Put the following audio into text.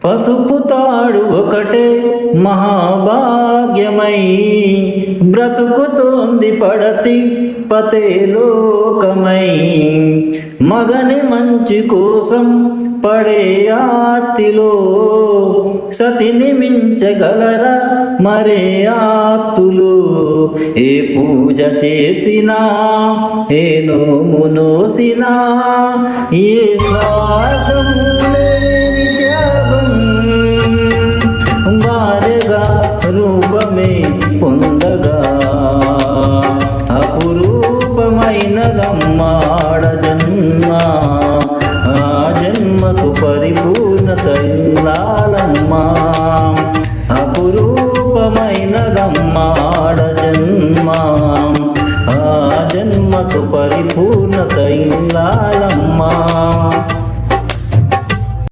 పసుపు తాడు ఒకటే మహాభాగ్యమై బ్రతుకుతోంది పడతి పతే లోకమై. మగని మంచి కోసం పడే ఆర్తిలో సతిని మించగలరా మరే ఆప్తులు. ఏ పూజ చేసినా ఏ నోము నోసినా ఏ స్వార్థం లేని త్యాగం భార్యగా రూపమే పొందగా అపురూపమైనదమ్మాడ జన్మ. ఆ జన్మకు పరిపూర్ణత ఇల్లాలమ్మా.